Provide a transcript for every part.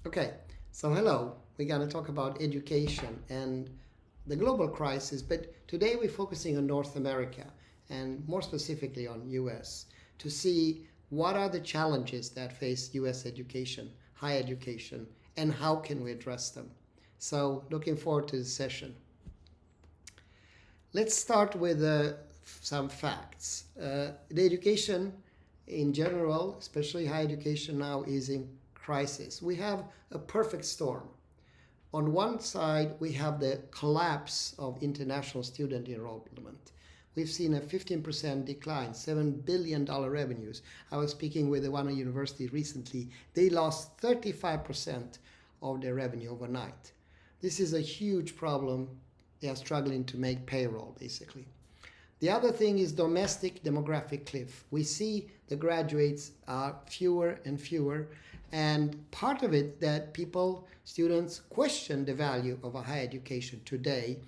Okay, so hello. We're going to talk about education and the global crisis, but today we're focusing on North America and more specifically on US to see what are the challenges that face US education, higher education, and how can we address them. So looking forward to the session. Let's start with some facts. The education in general, especially higher education now, is in crisis. We have a perfect storm. On one side, we have the collapse of international student enrollment. We've seen a 15% decline, $7 billion revenues. I was speaking with one university recently. They lost 35% of their revenue overnight. This is a huge problem. They are struggling to make payroll, basically. The other thing is domestic demographic cliff. We see the graduates are fewer and fewer, and part of it that students question the value of a higher education today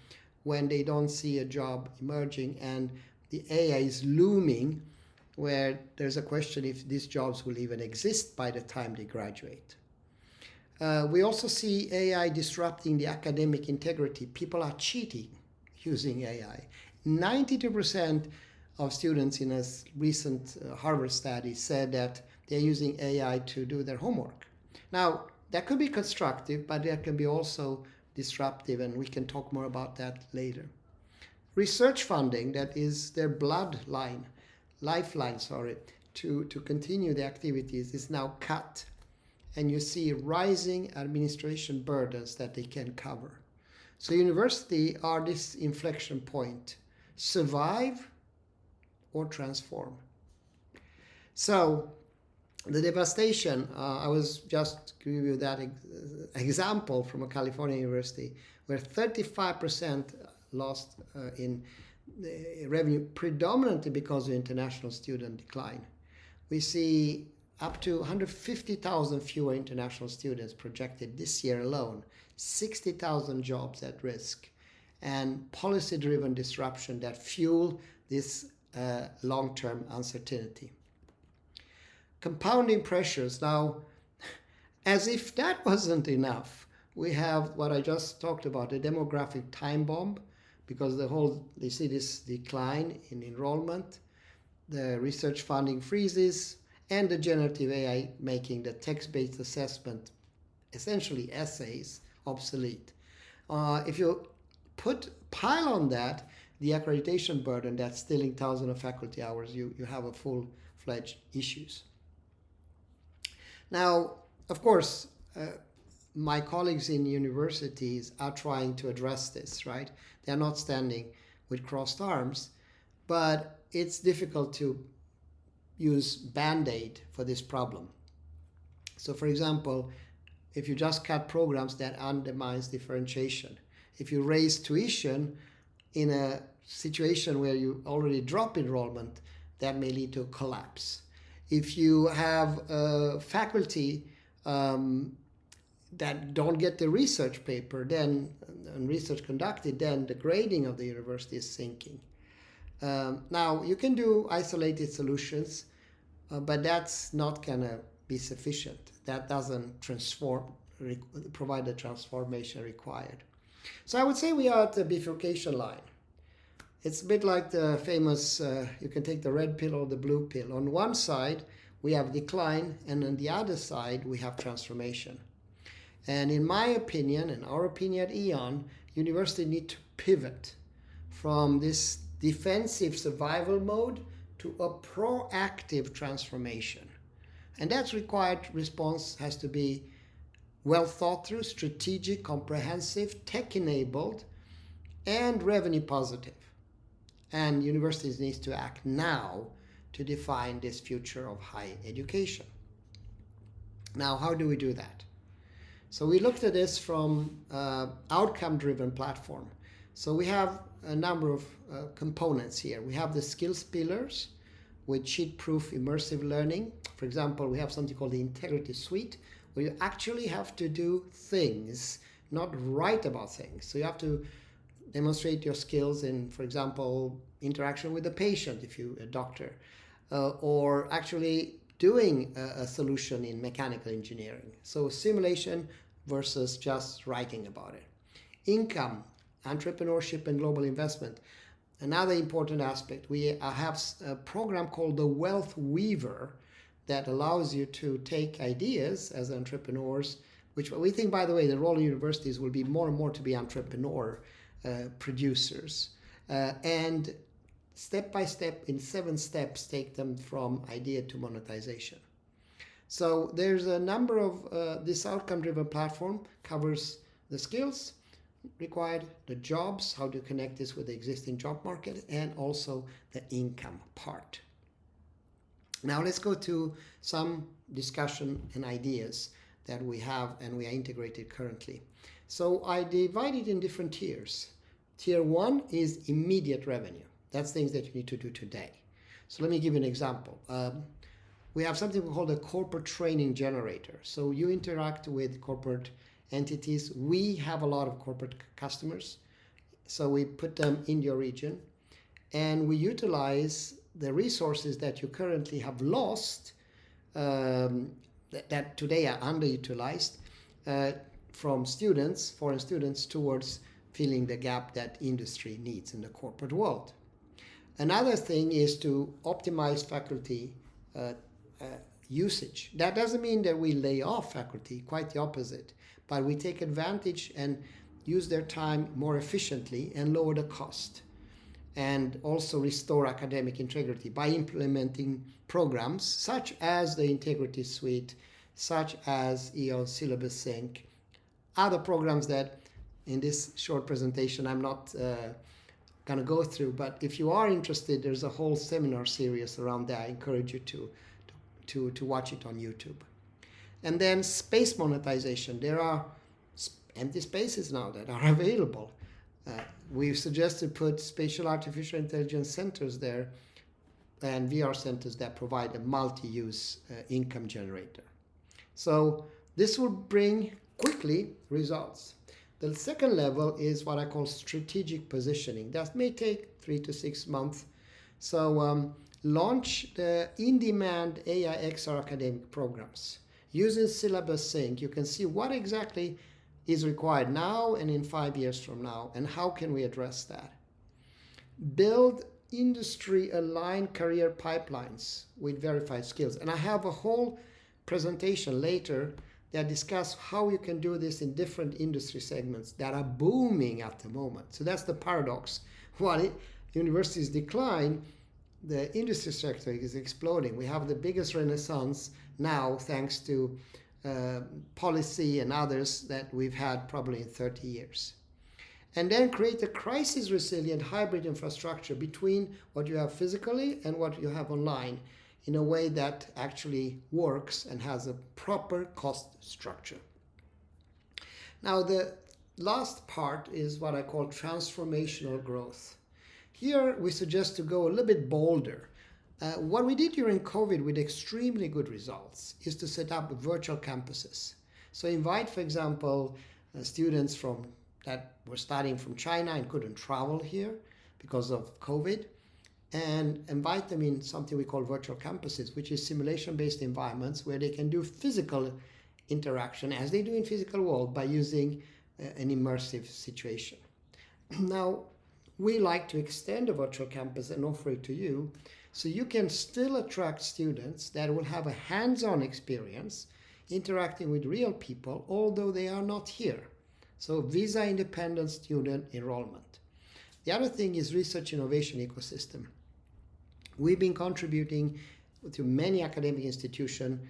when they don't see a job emerging and the AI is looming, where there's a question if these jobs will even exist by the time they graduate. We also see AI disrupting the academic integrity. People are cheating using AI. 92% of students in a recent Harvard study said that they're using AI to do their homework. Now, that could be constructive, but that can be also disruptive, and we can talk more about that later. Research funding, that is their lifeline, to continue the activities, is now cut. And you see rising administration burdens that they can cover. So universities are this inflection point. Survive or transform. So the devastation, I was just giving you that example from a California university where 35% lost in revenue, predominantly because of international student decline. We see up to 150,000 fewer international students projected this year alone, 60,000 jobs at risk, and policy-driven disruption that fuel this long-term uncertainty. Compounding pressures. Now, as if that wasn't enough, we have what I just talked about, the demographic time bomb, because you see this decline in enrollment, the research funding freezes, and the generative AI making the text-based assessment, essentially essays, obsolete. If you pile on that the accreditation burden that's stealing thousands of faculty hours, you have a full-fledged issues. Now, of course, my colleagues in universities are trying to address this, right? They're not standing with crossed arms, but it's difficult to use Band-Aid for this problem. So for example, if you just cut programs, that undermines differentiation. If you raise tuition in a situation where you already drop enrollment, that may lead to a collapse. If you have faculty that don't get the research paper and research conducted, then the grading of the university is sinking. Now, you can do isolated solutions, but that's not going to be sufficient. That doesn't provide the transformation required. So I would say we are at the bifurcation line. It's a bit like the famous, you can take the red pill or the blue pill. On one side, we have decline, and on the other side, we have transformation. And in my opinion, and our opinion at EON, universities need to pivot from this defensive survival mode to a proactive transformation. And that's required response has to be well thought through, strategic, comprehensive, tech-enabled, and revenue positive. And universities need to act now to define this future of higher education. Now, how do we do that? So we looked at this from outcome-driven platform. So we have a number of components here. We have the skills pillars with sheet-proof immersive learning. For example, we have something called the Integrity Suite, where you actually have to do things, not write about things. So you have to demonstrate your skills in, for example, interaction with the patient if you're a doctor, or actually doing a solution in mechanical engineering. So simulation versus just writing about it. Income, entrepreneurship, and global investment. Another important aspect, we have a program called the Wealth Weaver that allows you to take ideas as entrepreneurs, which we think, by the way, the role of universities will be more and more to be entrepreneur producers. And step by step, in 7 steps, take them from idea to monetization. So there's a number of, this outcome-driven platform covers the skills required, the jobs, how to connect this with the existing job market, and also the income part. Now let's go to some discussion and ideas that we have and we are integrated currently. So I divide it in different tiers. Tier 1 is immediate revenue. That's things that you need to do today. So let me give you an example. We have something we call the corporate training generator. So you interact with corporate entities. We have a lot of corporate customers. So we put them in your region and we utilize the resources that you currently have lost, that today are underutilized, from students, foreign students, towards filling the gap that industry needs in the corporate world. Another thing is to optimize faculty usage. That doesn't mean that we lay off faculty, quite the opposite, but we take advantage and use their time more efficiently and lower the cost, and also restore academic integrity by implementing programs such as the Integrity Suite, such as EON Syllabus Sync, other programs that in this short presentation I'm not going to go through, but if you are interested, there's a whole seminar series around that. I encourage you to watch it on YouTube. And then space monetization. There are empty spaces now that are available. We suggest to put spatial artificial intelligence centers there and VR centers that provide a multi-use income generator. So this will bring quickly results. The second level is what I call strategic positioning. That may take 3 to 6 months. So launch the in-demand AI XR academic programs. Using Syllabus Sync, you can see what exactly is required now and in 5 years from now, and how can we address that. Build industry-aligned career pipelines with verified skills. And I have a whole presentation later that discuss how you can do this in different industry segments that are booming at the moment. So that's the paradox. While universities decline, the industry sector is exploding. We have the biggest renaissance now thanks to policy and others that we've had probably in 30 years. And then create a crisis-resilient hybrid infrastructure between what you have physically and what you have online in a way that actually works and has a proper cost structure. Now, the last part is what I call transformational growth. Here, we suggest to go a little bit bolder. What we did during COVID with extremely good results is to set up virtual campuses. So invite, for example, students that were studying from China and couldn't travel here because of COVID, and invite them in something we call virtual campuses, which is simulation-based environments where they can do physical interaction as they do in physical world by using an immersive situation. Now, we like to extend a virtual campus and offer it to you so you can still attract students that will have a hands-on experience interacting with real people, although they are not here. So visa-independent student enrollment. The other thing is research innovation ecosystem. We've been contributing to many academic institutions,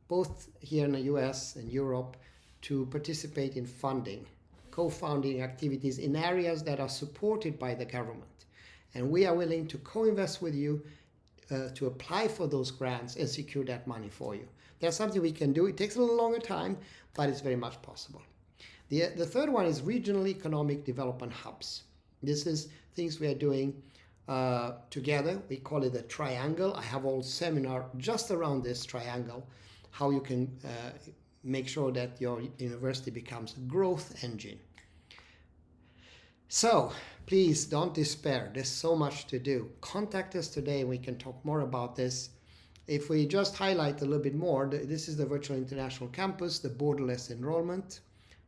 both here in the US and Europe, to participate in funding, co-founding activities in areas that are supported by the government. And we are willing to co-invest with you to apply for those grants and secure that money for you. That's something we can do. It takes a little longer time, but it's very much possible. The third one is regional economic development hubs. This is things we are doing together. We call it a triangle. I have a whole seminar just around this triangle, how you can make sure that your university becomes a growth engine. So please don't despair. There's so much to do. Contact us today. We can talk more about this. if we just highlight a little bit more, this is the virtual international campus, the borderless enrollment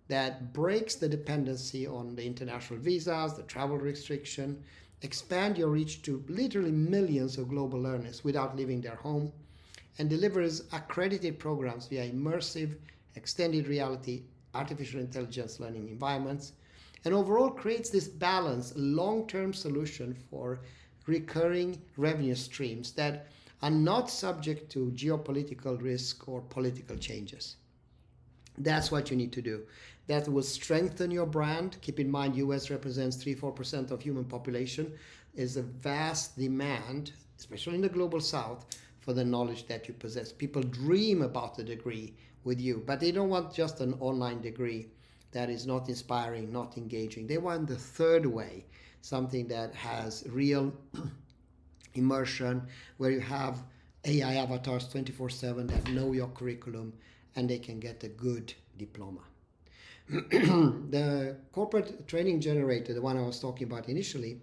that breaks the dependency on the international visas, the travel restriction, expand your reach to literally millions of global learners without leaving their home, and delivers accredited programs via immersive, extended reality, artificial intelligence learning environments, and overall creates this balanced long-term solution for recurring revenue streams that are not subject to geopolitical risk or political changes. That's what you need to do. That will strengthen your brand. Keep in mind, US represents 3-4% of human population. Is a vast demand, especially in the global south, for the knowledge that you possess. People dream about a degree with you, but they don't want just an online degree that is not inspiring, not engaging. They want the third way, something that has real immersion, where you have AI avatars 24/7 that know your curriculum and they can get a good diploma. The corporate training generator, the one I was talking about initially,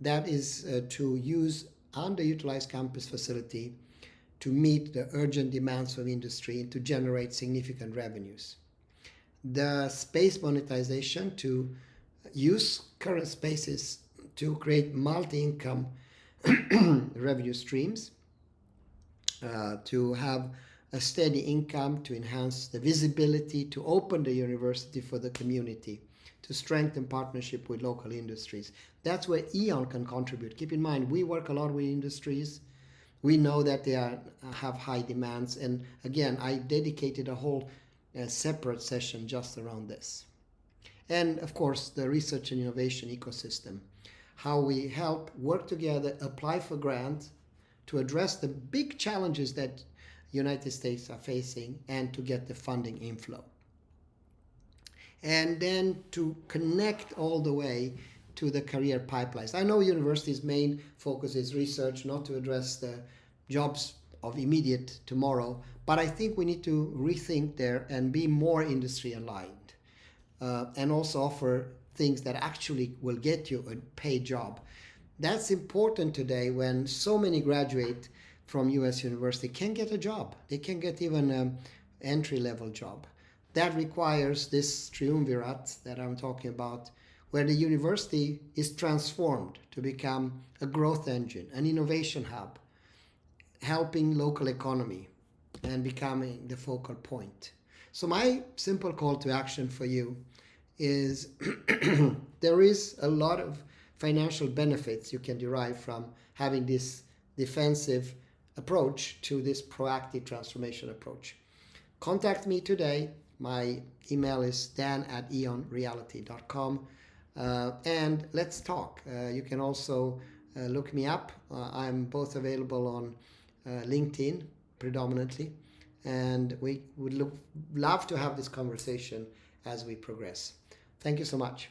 that is to use underutilized campus facility to meet the urgent demands of industry and to generate significant revenues. The space monetization, to use current spaces to create multi-income revenue streams, to have a steady income, to enhance the visibility, to open the university for the community, to strengthen partnership with local industries. That's where EON can contribute. Keep in mind, we work a lot with industries. We know that they have high demands. And again, I dedicated a whole separate session just around this. And of course, the research and innovation ecosystem, how we help work together, apply for grants to address the big challenges that United States are facing and to get the funding inflow. And then to connect all the way to the career pipelines. I know universities' main focus is research, not to address the jobs of immediate tomorrow, but I think we need to rethink there and be more industry aligned, and also offer things that actually will get you a paid job. That's important today when so many graduate from US university can get a job. They can get even an entry-level job. That requires this triumvirate that I'm talking about, where the university is transformed to become a growth engine, an innovation hub, helping local economy and becoming the focal point. So my simple call to action for you is there is a lot of financial benefits you can derive from having this defensive approach to this proactive transformation approach. Contact me today. My email is dan@eonreality.com, and let's talk. You can also look me up. I'm both available on LinkedIn predominantly, and we would love to have this conversation as we progress. Thank you so much.